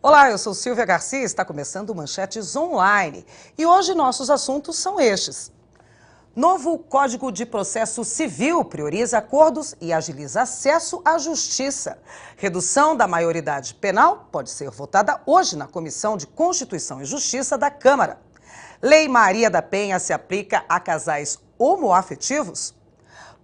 Olá, eu sou Silvia Garcia, está começando Manchetes Online e hoje nossos assuntos são estes. Novo Código de Processo Civil prioriza acordos e agiliza acesso à justiça. Redução da maioridade penal pode ser votada hoje na Comissão de Constituição e Justiça da Câmara. Lei Maria da Penha se aplica a casais homoafetivos?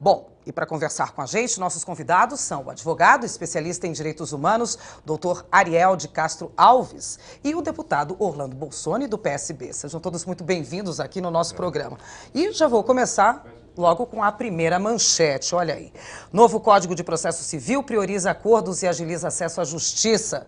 Bom, e para conversar com a gente, nossos convidados são o advogado especialista em direitos humanos, Dr. Ariel de Castro Alves, e o deputado Orlando Bolsoni, do PSB. Sejam todos muito bem-vindos aqui no nosso programa. E já vou começar logo com a primeira manchete, olha aí. Novo Código de Processo Civil prioriza acordos e agiliza acesso à justiça.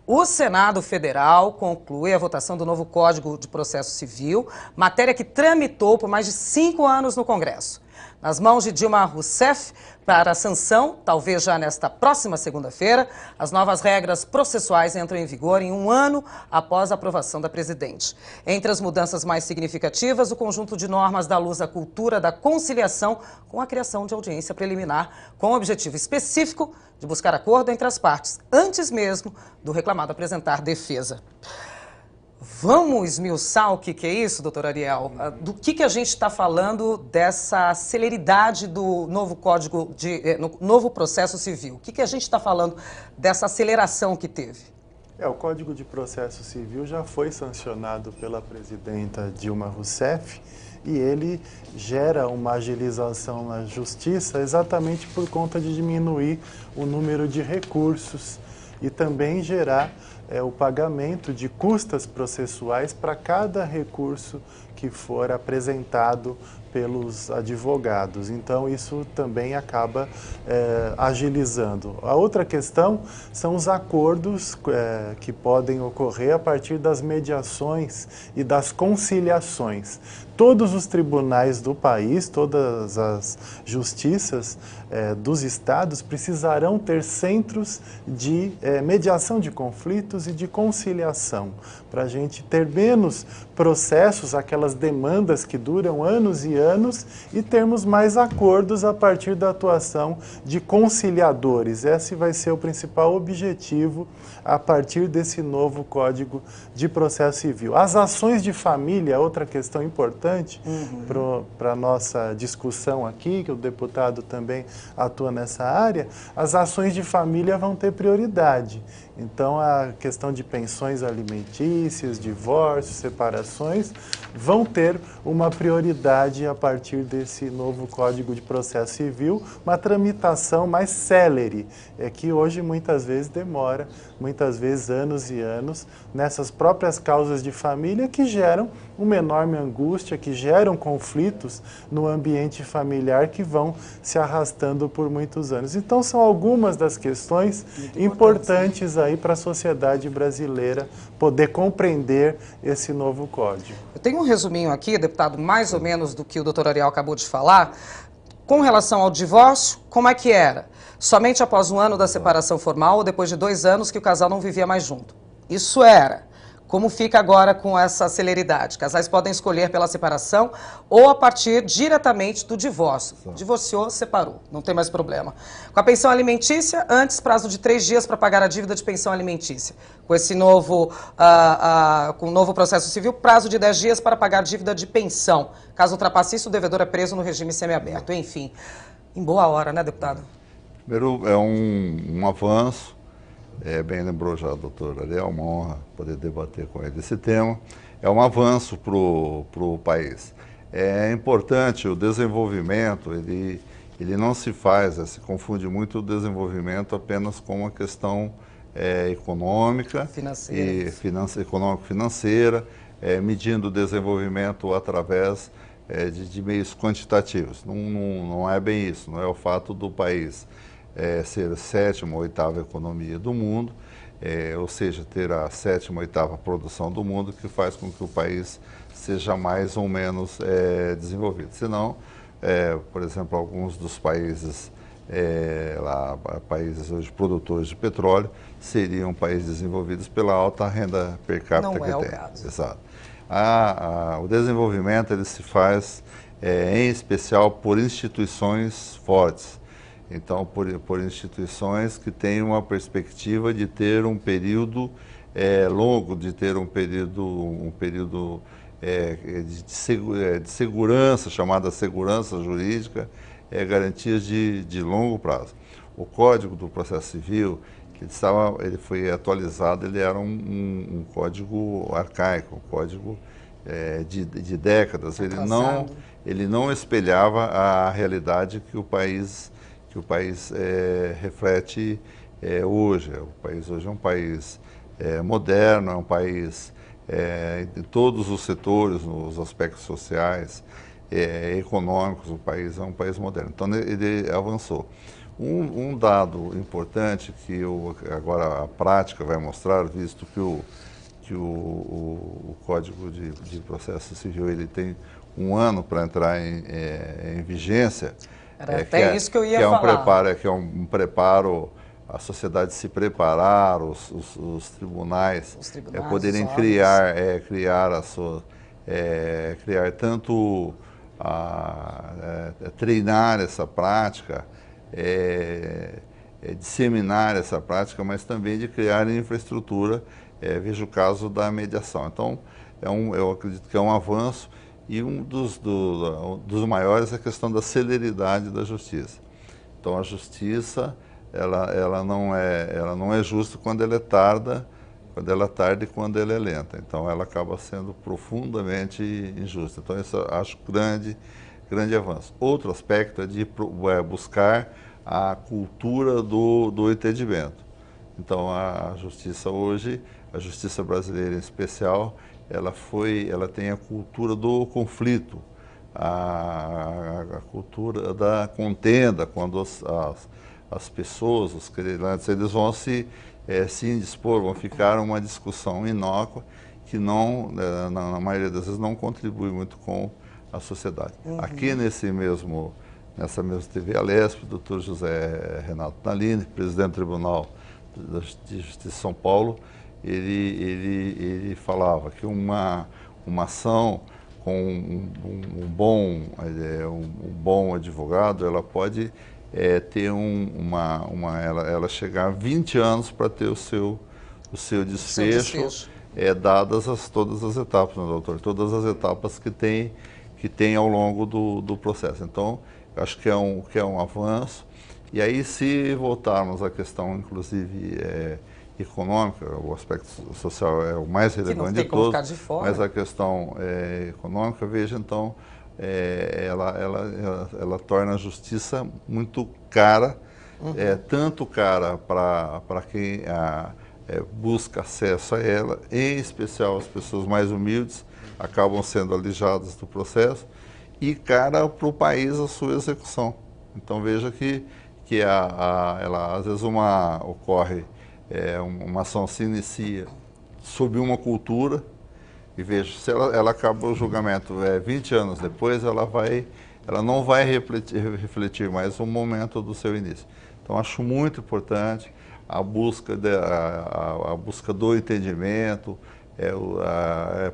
O Senado Federal conclui a votação do novo Código de Processo Civil, matéria que tramitou por mais de 5 anos no Congresso. Nas mãos de Dilma Rousseff, para a sanção, talvez já nesta próxima segunda-feira, as novas regras processuais entram em vigor em 1 ano após a aprovação da presidente. Entre as mudanças mais significativas, o conjunto de normas dá luz à cultura da conciliação com a criação de audiência preliminar, com o objetivo específico de buscar acordo entre as partes, antes mesmo do reclamado apresentar defesa. Vamos esmiuçar o que é isso, doutor Ariel? Do que a gente está falando dessa celeridade do novo Código novo Processo Civil? O que a gente está falando dessa aceleração que teve? O Código de Processo Civil já foi sancionado pela presidenta Dilma Rousseff e ele gera uma agilização na justiça exatamente por conta de diminuir o número de recursos e também gerar o pagamento de custas processuais para cada recurso que for apresentado pelos advogados. Então, isso também acaba agilizando. A outra questão são os acordos que podem ocorrer a partir das mediações e das conciliações. Todos os tribunais do país, todas as justiças dos estados precisarão ter centros de mediação de conflitos e de conciliação, para a gente ter menos processos, aquelas demandas que duram anos e anos, e termos mais acordos a partir da atuação de conciliadores. Esse vai ser o principal objetivo a partir desse novo Código de Processo Civil. As ações de família, outra questão importante para a nossa discussão aqui, que o deputado também atua nessa área, as ações de família vão ter prioridade. Então, a questão de pensões alimentícias, divórcios, separações, vão ter uma prioridade a partir desse novo Código de Processo Civil, uma tramitação mais célere, que hoje muitas vezes demora, muitas vezes anos e anos, nessas próprias causas de família que geram uma enorme angústia, que geram conflitos no ambiente familiar que vão se arrastando por muitos anos. Então, são algumas das questões importantes aí para a sociedade brasileira poder compreender esse novo código. Eu tenho um resuminho aqui, deputado, mais ou menos do que o doutor Ariel acabou de falar. Com relação ao divórcio, como é que era? Somente após 1 ano da separação formal ou depois de 2 anos que o casal não vivia mais junto. Isso era. Como fica agora com essa celeridade? Casais podem escolher pela separação ou a partir diretamente do divórcio. Divorciou, separou, não tem mais problema. Com a pensão alimentícia, antes prazo de 3 dias para pagar a dívida de pensão alimentícia. Com esse novo, com o novo processo civil, prazo de 10 dias para pagar a dívida de pensão. Caso ultrapasse isso, o devedor é preso no regime semiaberto. Enfim, em boa hora, né, deputado? Primeiro, é um avanço. Bem lembrou já o doutor Ariel, uma honra poder debater com ele esse tema. É um avanço para o país. É importante o desenvolvimento, ele não se faz, se confunde muito o desenvolvimento apenas com uma questão econômica, econômico-financeira, medindo o desenvolvimento através de meios quantitativos. Não é bem isso, não é o fato do país ser a 7ª ou 8ª economia do mundo, ou seja, ter a 7ª ou 8ª produção do mundo, que faz com que o país seja mais ou menos desenvolvido. Senão, por exemplo, alguns dos países, países hoje produtores de petróleo, seriam países desenvolvidos pela alta renda per capita que tem. Não é o caso. Exato. O desenvolvimento ele se faz, em especial, por instituições fortes. Então, por instituições que têm uma perspectiva de ter um período longo, de ter um período de segurança, chamada segurança jurídica, garantias de longo prazo. O Código do Processo Civil, ele foi atualizado, ele era um código arcaico, um código de décadas. Ele não espelhava a realidade que o país reflete hoje. O país hoje é um país moderno, é um país em todos os setores, nos aspectos sociais, econômicos, o país é um país moderno. Então ele avançou. Um dado importante que agora a prática vai mostrar, visto que o Código de Processo Civil ele tem um ano para entrar em vigência. Era até isso que eu ia falar. Que é um preparo, a sociedade se preparar, os tribunais poderem criar tanto treinar essa prática, disseminar essa prática, mas também de criar infraestrutura. Veja o caso da mediação. Então, eu acredito que é um avanço, e um dos maiores é a questão da celeridade da justiça. Então, a justiça ela não é justa quando ela é tarda e quando ela é lenta. Então, ela acaba sendo profundamente injusta. Então, isso eu acho grande avanço. Outro aspecto é de buscar a cultura do entendimento. Então, a justiça hoje, a justiça brasileira em especial, ela tem a cultura do conflito, a cultura da contenda, quando as pessoas, os querelantes, eles vão se indispor, vão ficar uma discussão inócua que na maioria das vezes não contribui muito com a sociedade. Aqui nessa mesma TV Alesp, o Dr. José Renato Nalini, presidente do Tribunal de Justiça de São Paulo, ele falava que uma ação com um bom advogado, ela pode ter ela chegar a 20 anos para ter o seu desfecho. Dadas todas as etapas, né, doutor? Todas as etapas que tem ao longo do processo. Então, acho que é um avanço. E aí, se voltarmos à questão, inclusive, econômica, o aspecto social é o mais relevante de todos, mas a questão econômica, veja, então, ela torna a justiça muito cara, tanto cara para quem busca acesso a ela, em especial as pessoas mais humildes acabam sendo alijadas do processo, e cara para o país a sua execução. Então veja que às vezes ocorre uma ação se inicia sob uma cultura, e veja, se ela acaba o julgamento 20 anos depois, ela não vai refletir mais o momento do seu início. Então acho muito importante a busca do entendimento,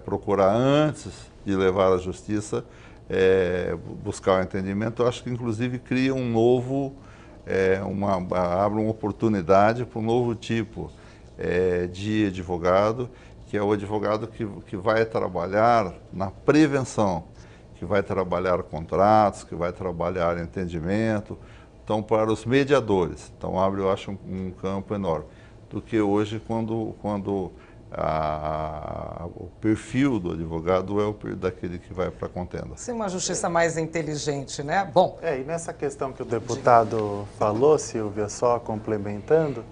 procurar antes de levar à justiça, buscar o entendimento. Eu acho que inclusive cria abre uma oportunidade para um novo tipo de advogado, que é o advogado que vai trabalhar na prevenção, que vai trabalhar contratos, que vai trabalhar entendimento. Então, para os mediadores, então abre, eu acho, um campo enorme, do que hoje quando o perfil do advogado é o perfil daquele que vai para a contenda. Sim, uma justiça mais inteligente, né? Bom. E nessa questão que o deputado falou, Silvia, só complementando,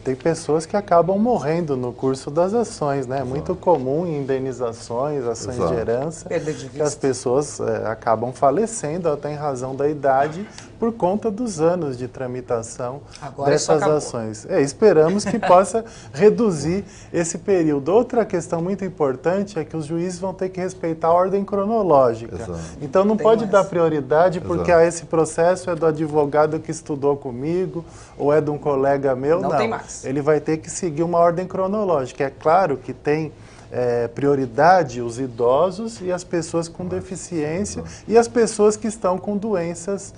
tem pessoas que acabam morrendo no curso das ações, né? É muito comum em indenizações, ações de herança, que as pessoas acabam falecendo até em razão da idade por conta dos anos de tramitação dessas ações. Esperamos que possa reduzir esse período. Outra questão muito importante é que os juízes vão ter que respeitar a ordem cronológica. Exato. Então não pode dar prioridade porque esse processo é do advogado que estudou comigo ou é de um colega meu. Não. Tem mais. Ele vai ter que seguir uma ordem cronológica. É claro que tem prioridade os idosos e as pessoas com deficiência e as pessoas que estão com doenças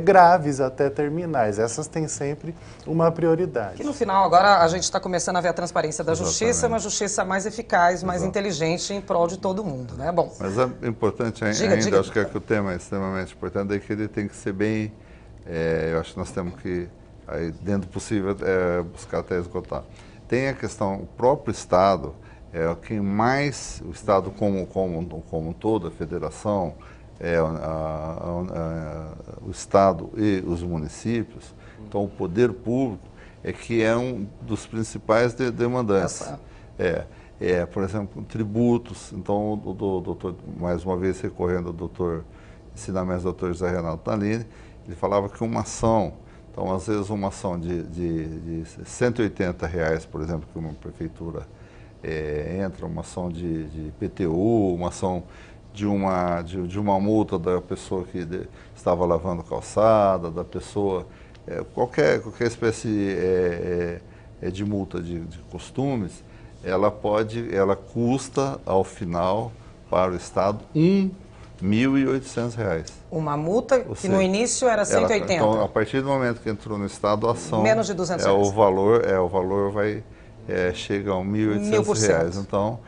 graves até terminais. Essas têm sempre uma prioridade. Que no final agora a gente está começando a ver a transparência da justiça, uma justiça mais eficaz, mais inteligente em prol de todo mundo, né? Bom. Mas é importante ainda, acho que o tema é extremamente importante, é que ele tem que ser bem, eu acho que nós temos que, aí, dentro do possível, buscar até esgotar. Tem a questão, o próprio Estado, quem mais, o Estado como todo, a federação, o Estado e os municípios, então o poder público é que é um dos principais demandantes. Por exemplo, tributos, então o doutor, mais uma vez recorrendo ao doutor, ensinamentos do doutor José Renato Nalini, ele falava que uma ação, então às vezes uma ação de R$180, por exemplo, que uma prefeitura entra, uma ação de IPTU, uma ação de uma multa da pessoa que estava lavando calçada, da pessoa, qualquer espécie de multa de costumes, ela custa ao final para o Estado R$1.800. Uma multa que no início era 180. Então, a partir do momento que entrou no Estado, a ação... Menos de R$200. O valor vai... chega a R$1.800. Então,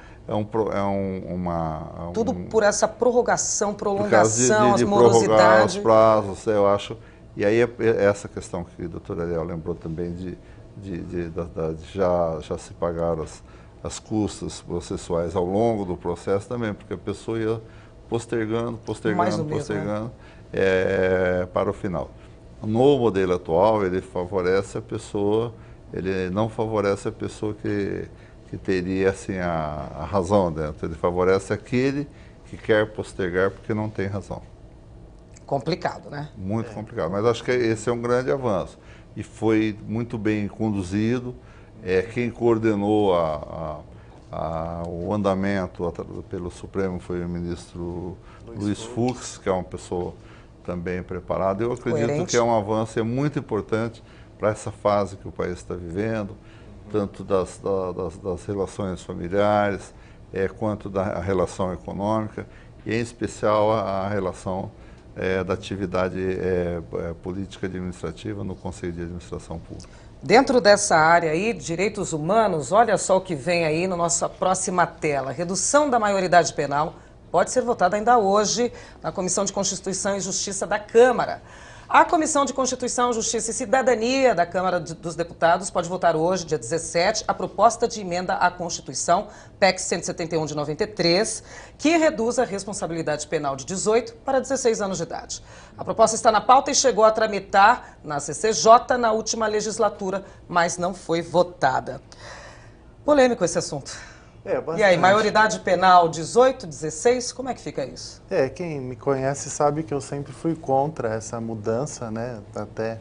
tudo por essa prorrogação, prolongação, as morosidades. Prorrogar os prazos, eu acho. E aí, essa questão que o doutor Ariel lembrou também de já se pagar as custas processuais ao longo do processo também, porque a pessoa ia postergando para o final. No modelo atual, ele favorece a pessoa, ele não favorece a pessoa que teria assim, a razão dentro. Ele favorece aquele que quer postergar porque não tem razão. Complicado, né? Muito complicado, mas acho que esse é um grande avanço. E foi muito bem conduzido. Quem coordenou o andamento pelo Supremo foi o ministro Luiz Fux, que é uma pessoa também preparada. Eu acredito que é um avanço, é muito importante para essa fase que o país está vivendo, tanto das relações familiares, quanto da relação econômica, e em especial a relação da atividade política administrativa no Conselho de Administração Pública. Dentro dessa área aí, direitos humanos, olha só o que vem aí na nossa próxima tela. Redução da maioridade penal pode ser votada ainda hoje na Comissão de Constituição e Justiça da Câmara. A Comissão de Constituição, Justiça e Cidadania da Câmara dos Deputados pode votar hoje, dia 17, a proposta de emenda à Constituição, PEC 171 de 93, que reduz a responsabilidade penal de 18 para 16 anos de idade. A proposta está na pauta e chegou a tramitar na CCJ na última legislatura, mas não foi votada. Polêmico esse assunto. E aí, maioridade penal 18, 16, como é que fica isso? Quem me conhece sabe que eu sempre fui contra essa mudança, né? Até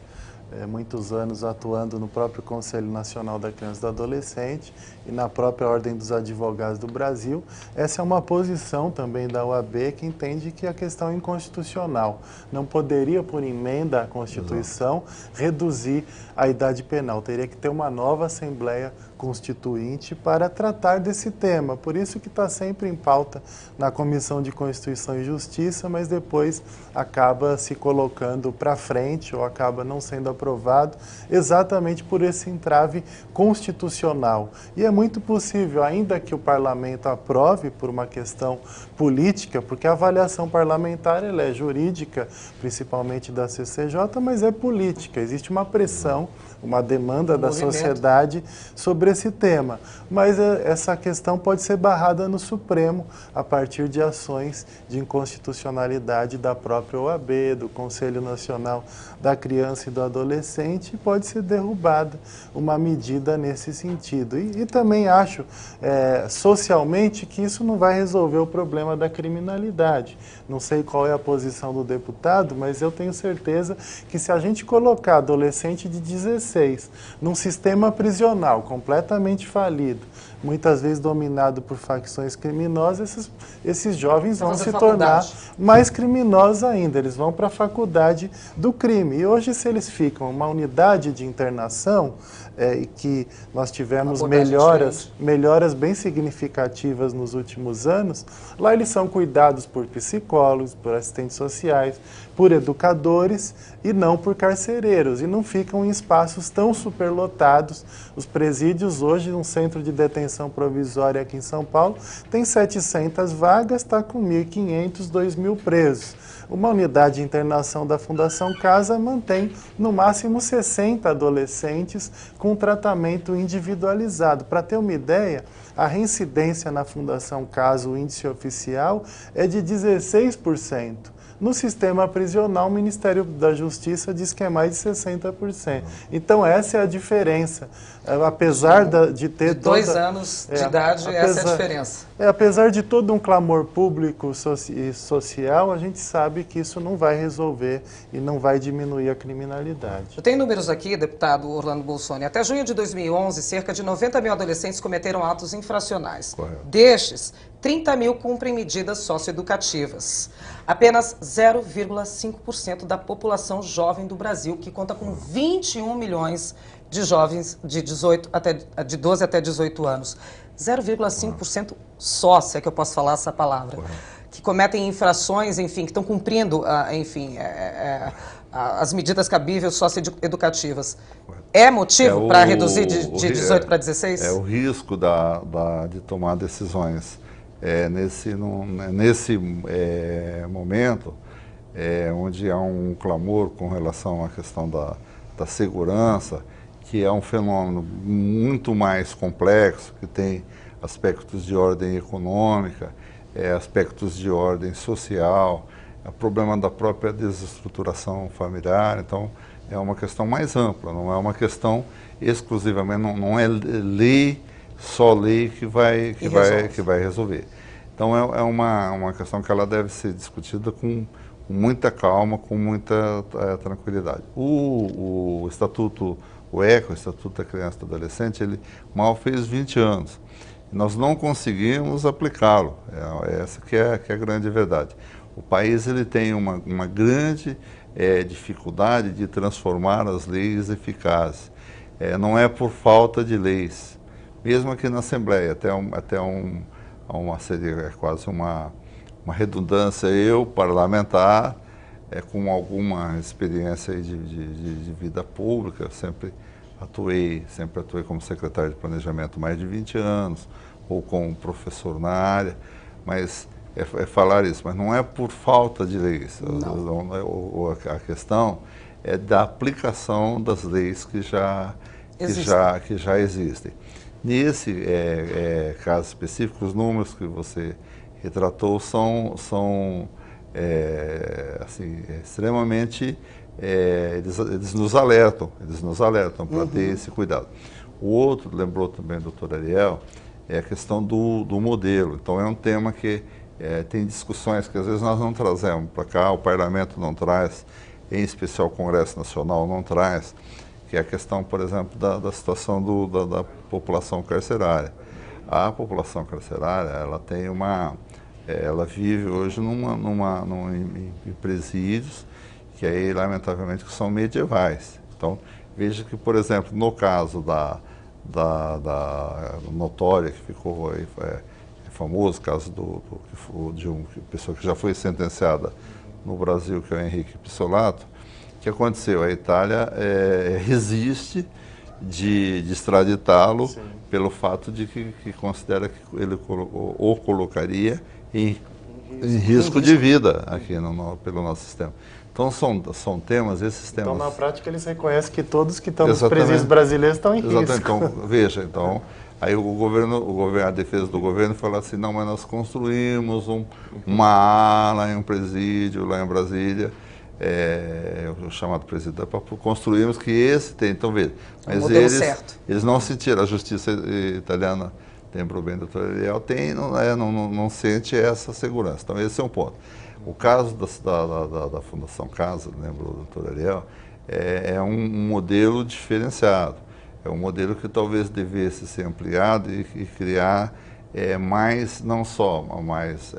muitos anos atuando no próprio Conselho Nacional da Criança e do Adolescente e na própria Ordem dos Advogados do Brasil. Essa é uma posição também da OAB que entende que a questão é inconstitucional. Não poderia, por emenda à Constituição, reduzir a idade penal. Teria que ter uma nova Assembleia Constituinte para tratar desse tema. Por isso que está sempre em pauta na Comissão de Constituição e Justiça, mas depois acaba se colocando para frente ou acaba não sendo aprovado exatamente por esse entrave constitucional. E é muito possível, ainda que o parlamento aprove por uma questão política, porque a avaliação parlamentar ela é jurídica, principalmente da CCJ, mas é política. Existe uma pressão, uma demanda da sociedade sobre esse tema. Mas essa questão pode ser barrada no Supremo a partir de ações de inconstitucionalidade da própria OAB, do Conselho Nacional da Criança e do Adolescente, e pode ser derrubada uma medida nesse sentido. E também acho, socialmente, que isso não vai resolver o problema da criminalidade. Não sei qual é a posição do deputado, mas eu tenho certeza que se a gente colocar adolescente de 16 num sistema prisional completamente falido, muitas vezes dominado por facções criminosas, esses jovens vão se tornar mais criminosos ainda, eles vão para a faculdade do crime. E hoje, se eles ficam ficam. Uma unidade de internação e que nós tivemos melhoras bem significativas nos últimos anos. Lá eles são cuidados por psicólogos, por assistentes sociais, por educadores e não por carcereiros. E não ficam em espaços tão superlotados. Os presídios hoje, um centro de detenção provisória aqui em São Paulo, tem 700 vagas, está com 1.500, 2.000 presos. Uma unidade de internação da Fundação Casa mantém no máximo 60 adolescentes com tratamento individualizado. Para ter uma ideia, a reincidência na Fundação Casa, o índice oficial, é de 16%. No sistema prisional, o Ministério da Justiça diz que é mais de 60%. Então, essa é a diferença. Apesar de ter... De 2 anos de idade, essa é a diferença. Apesar de todo um clamor público e social, a gente sabe que isso não vai resolver e não vai diminuir a criminalidade. Eu tenho números aqui, deputado Orlando Bolsoni. Até junho de 2011, cerca de 90 mil adolescentes cometeram atos infracionais. Correto. Destes, 30 mil cumprem medidas socioeducativas. Apenas 0,5% da população jovem do Brasil, que conta com 21 milhões de jovens de 12 até 18 anos. 0,5% só, se é que eu posso falar essa palavra. Que cometem infrações, enfim, que estão cumprindo, as medidas cabíveis socioeducativas. É motivo para reduzir de 18 para 16? É o risco de tomar decisões. Nesse momento, onde há um clamor com relação à questão da segurança, que é um fenômeno muito mais complexo, que tem aspectos de ordem econômica, aspectos de ordem social, o problema da própria desestruturação familiar. Então, é uma questão mais ampla, não é uma questão exclusivamente, não é lei, só lei que vai resolver. Então, é uma questão que ela deve ser discutida com muita calma, com muita tranquilidade. O Estatuto, o ECA, o Estatuto da Criança e do Adolescente, ele mal fez 20 anos. Nós não conseguimos aplicá-lo, essa que é a grande verdade. O país ele tem uma grande dificuldade de transformar as leis eficazes. Não é por falta de leis, mesmo aqui na Assembleia, seria quase uma redundância, eu, parlamentar, com alguma experiência de vida pública, sempre atuei como secretário de planejamento mais de 20 anos, ou como professor na área, mas falar isso, mas não é por falta de leis. A questão é da aplicação das leis que já existem. Nesse caso específico, os números que você retratou são extremamente... eles nos alertam para ter esse cuidado. O outro, lembrou também o doutor Ariel, é a questão do modelo. Então, é um tema que tem discussões que às vezes nós não trazemos para cá, o parlamento não traz, em especial o Congresso Nacional não traz, que é a questão, por exemplo, da situação da população carcerária. A população carcerária, ela tem ela vive hoje em presídios, que aí, lamentavelmente, que são medievais. Então, veja que, por exemplo, no caso da notória, que ficou aí, famoso, caso de uma pessoa que já foi sentenciada no Brasil, que é o Henrique Pissolato, o que aconteceu? A Itália resiste de extraditá-lo pelo fato de que considera que ele o colocaria em risco de vida aqui pelo nosso sistema. Então, são temas, esses temas... Então, na prática, eles reconhecem que todos que estão nos presídios brasileiros estão em risco. Então, veja, aí a defesa do governo falou assim, não, mas nós construímos uma ala em um presídio lá em Brasília, o chamado presídio, construímos que esse tem, então veja, mas eles não sentiram, a justiça italiana, lembrou bem, doutor Ariel, não sente essa segurança. Então, esse é um ponto. O caso da Fundação Casa, lembrou o doutor Ariel, é um modelo diferenciado. É um modelo que talvez devesse ser ampliado e criar mais, não só mais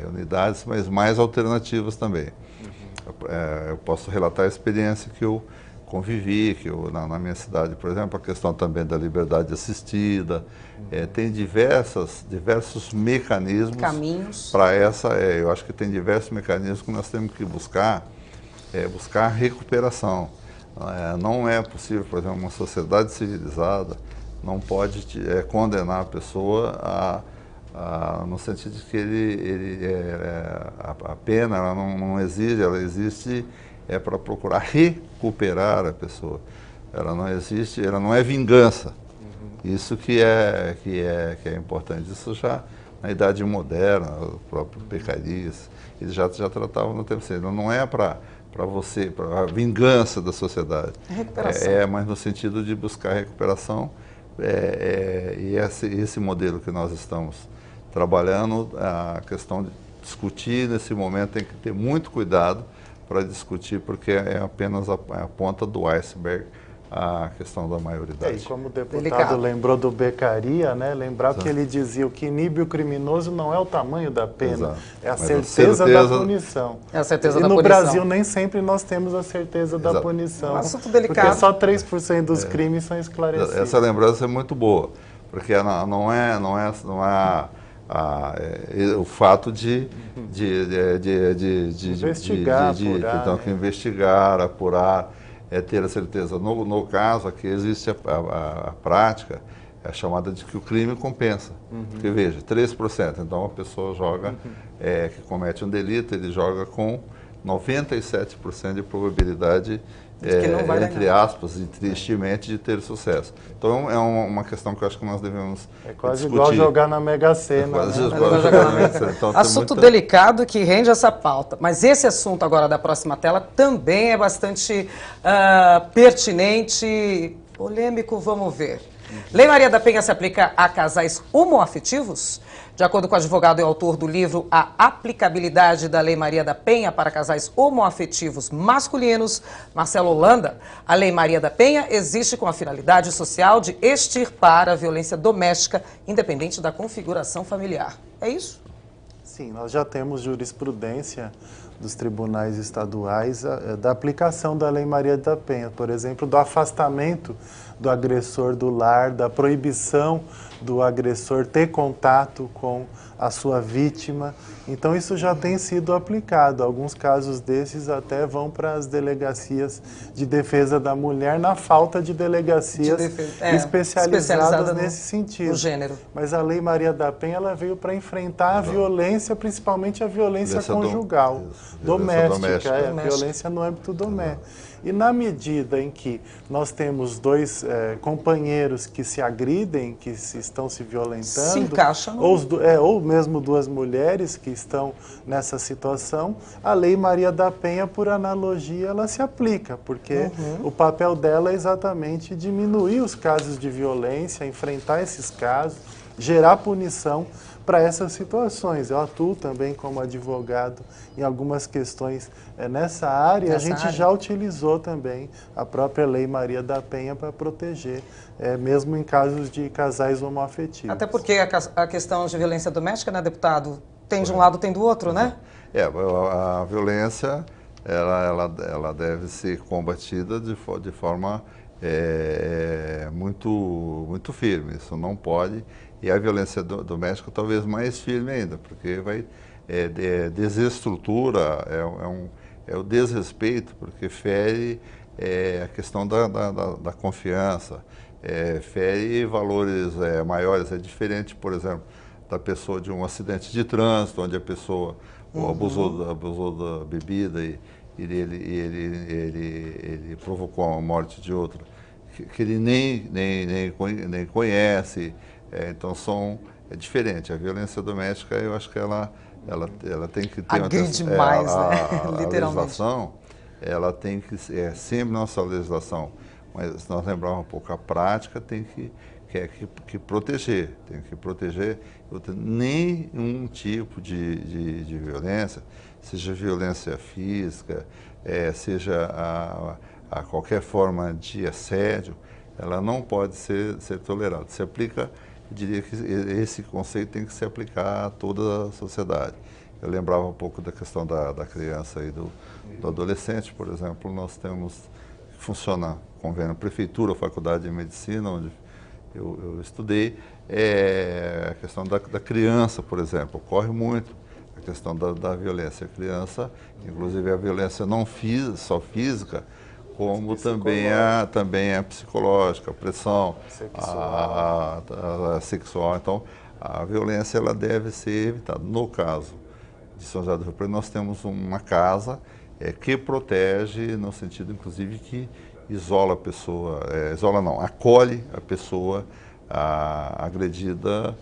unidades, mas mais alternativas também. Eu posso relatar a experiência que eu convivi, que na minha cidade, por exemplo, a questão também da liberdade assistida, tem diversos mecanismos, caminhos para essa, eu acho que tem diversos mecanismos que nós temos que buscar recuperação. Não é possível, por exemplo, uma sociedade civilizada não pode condenar a pessoa no sentido de que a pena ela não exige, ela existe para procurar recuperar a pessoa. Ela não existe, ela não é vingança. Isso que é importante. Isso já na Idade Moderna, o próprio Beccaria, eles já tratavam no tempo certo. Não é para a vingança da sociedade. Recuperação. Mas no sentido de buscar recuperação. E esse modelo que nós estamos trabalhando, a questão de discutir nesse momento tem que ter muito cuidado para discutir, porque é apenas a ponta do iceberg a questão da maioridade. E como o deputado lembrou do Beccaria, né? Lembrar que ele dizia: o que inibe o criminoso não é o tamanho da pena, é a certeza da punição. É a certeza da punição. E no Brasil nem sempre nós temos a certeza da punição. Um assunto delicado. Porque só 3% dos crimes são esclarecidos. Essa lembrança é muito boa, porque não é o fato de investigar, apurar, então, que investigar, apurar, ter a certeza. No caso aqui existe a prática, a chamada de que o crime compensa. Porque veja, 3%, então a pessoa joga, que comete um delito, ele joga com 97% de probabilidade, entre aspas, e tristemente, de ter sucesso. Então é uma questão que eu acho que nós devemos quase discutir. Igual jogar na Mega Sena. Então, assunto delicado que rende essa pauta. Mas esse assunto agora da próxima tela também é bastante pertinente, polêmico, vamos ver. Lei Maria da Penha se aplica a casais homoafetivos? De acordo com o advogado e autor do livro A Aplicabilidade da Lei Maria da Penha para Casais Homoafetivos Masculinos, Marcelo Holanda, a Lei Maria da Penha existe com a finalidade social de extirpar a violência doméstica, independente da configuração familiar. É isso? Sim, nós já temos jurisprudência dos tribunais estaduais da aplicação da Lei Maria da Penha, por exemplo, do afastamento do agressor do lar, da proibição do agressor ter contato com a sua vítima. Então isso já tem sido aplicado. Alguns casos desses até vão para as delegacias de defesa da mulher, na falta de delegacias especializadas nesse sentido. No gênero. Mas a Lei Maria da Penha ela veio para enfrentar a violência, principalmente a violência conjugal, doméstica, a violência no âmbito doméstico. E na medida em que nós temos dois companheiros que se agridem, que estão se violentando, se encaixam, ou mesmo duas mulheres que estão nessa situação, a Lei Maria da Penha, por analogia, ela se aplica, porque o papel dela é exatamente diminuir os casos de violência, enfrentar esses casos, gerar punição para essas situações. Eu atuo também como advogado em algumas questões nessa área. A gente já utilizou também a própria Lei Maria da Penha para proteger, mesmo em casos de casais homoafetivos. Até porque a questão de violência doméstica, né, deputado, tem de um lado, tem do outro, né? A violência, ela deve ser combatida de forma muito firme. Isso não pode. E a violência doméstica talvez mais firme ainda, porque vai desestrutura, é o desrespeito, porque fere a questão da confiança, fere valores maiores. É diferente, por exemplo, da pessoa de um acidente de trânsito, onde a pessoa abusou da bebida e ele provocou a morte de outra, que ele nem conhece. Então é diferente. A violência doméstica, eu acho que ela tem que ter agride mais, né? Literalmente. A legislação, ela tem que sempre nossa legislação, mas se nós lembrarmos um pouco a prática, tem que proteger, nenhum tipo de violência, seja violência física, seja a qualquer forma de assédio, ela não pode ser tolerada. Se aplica, eu diria que esse conceito tem que se aplicar a toda a sociedade. Eu lembrava um pouco da questão da criança e do adolescente, por exemplo. Nós temos que funciona convênio prefeitura, faculdade de medicina, onde eu estudei, a questão da criança, por exemplo, ocorre muito a questão da violência. A criança, inclusive a violência não só física, como também a psicológica, a pressão, a sexual. Então, a violência ela deve ser evitada. No caso de São José do Rio Preto, nós temos uma casa que protege, no sentido, inclusive, que isola a pessoa, acolhe a pessoa agredida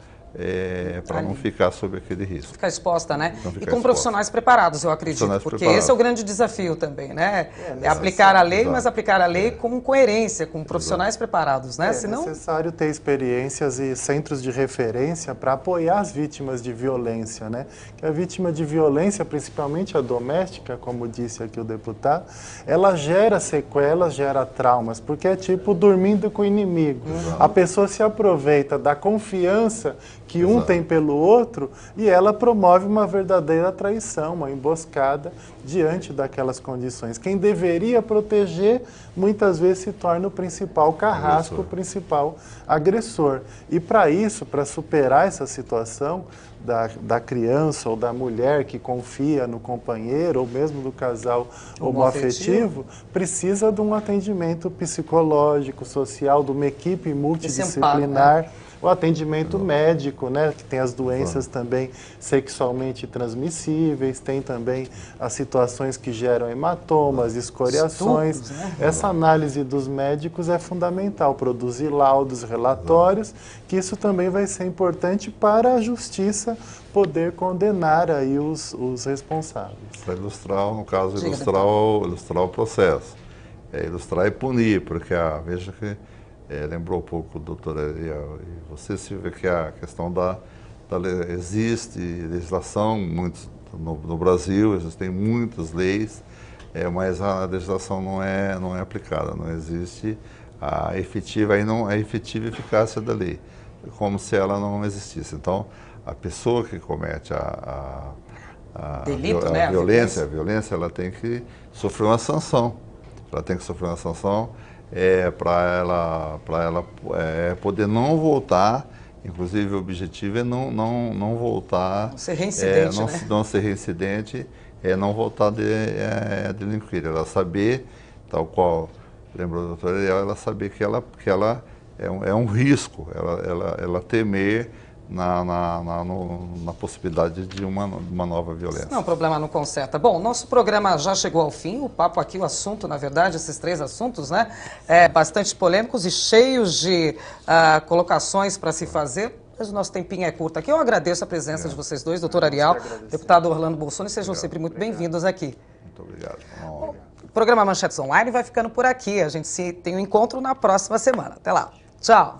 para não ficar sob aquele risco. Ficar exposta, né? E com profissionais preparados, eu acredito, porque esse é o grande desafio também, né? É aplicar a lei, mas aplicar a lei com coerência, com profissionais preparados, né? Senão... necessário ter experiências e centros de referência para apoiar as vítimas de violência, né? Que a vítima de violência, principalmente a doméstica, como disse aqui o deputado, ela gera sequelas, gera traumas, porque é tipo dormindo com o inimigo. A pessoa se aproveita da confiança que um tem pelo outro e ela promove uma verdadeira traição, uma emboscada diante daquelas condições. Quem deveria proteger, muitas vezes se torna o principal carrasco, o principal agressor. E para isso, para superar essa situação da criança ou da mulher que confia no companheiro ou mesmo do casal homoafetivo, precisa de um atendimento psicológico, social, de uma equipe multidisciplinar. O atendimento médico, né, que tem as doenças também sexualmente transmissíveis, tem também as situações que geram hematomas, escoriações. Estupros, né? Essa análise dos médicos é fundamental, produzir laudos, relatórios, que isso também vai ser importante para a justiça poder condenar aí os responsáveis. Para ilustrar, no caso, ilustrar o processo. Ilustrar e punir, porque veja que lembrou um pouco, doutora Ariel, e você, Silvia, que a questão existe legislação no Brasil, existem muitas leis, mas a legislação não é aplicada, não existe a efetiva eficácia da lei, como se ela não existisse. Então, a pessoa que comete a violência, ela tem que sofrer uma sanção. Ela tem que sofrer uma sanção para ela poder não voltar. Inclusive, o objetivo é não voltar, não ser reincidente, não ser reincidente, não voltar a delinquir. Ela saber, tal qual lembrou a doutora Ariel, ela saber que ela é um risco, ela temer na possibilidade de uma nova violência. Não, o problema não conserta. Bom, nosso programa já chegou ao fim, o papo aqui, o assunto, na verdade, esses 3 assuntos, né, bastante polêmicos e cheios de colocações para se fazer, mas o nosso tempinho é curto aqui. Eu agradeço a presença de vocês dois, doutor Ariel, deputado Orlando Bolsoni, sejam sempre muito bem-vindos aqui. Muito obrigado. O programa Manchetes Online vai ficando por aqui, a gente tem um encontro na próxima semana. Até lá. Tchau.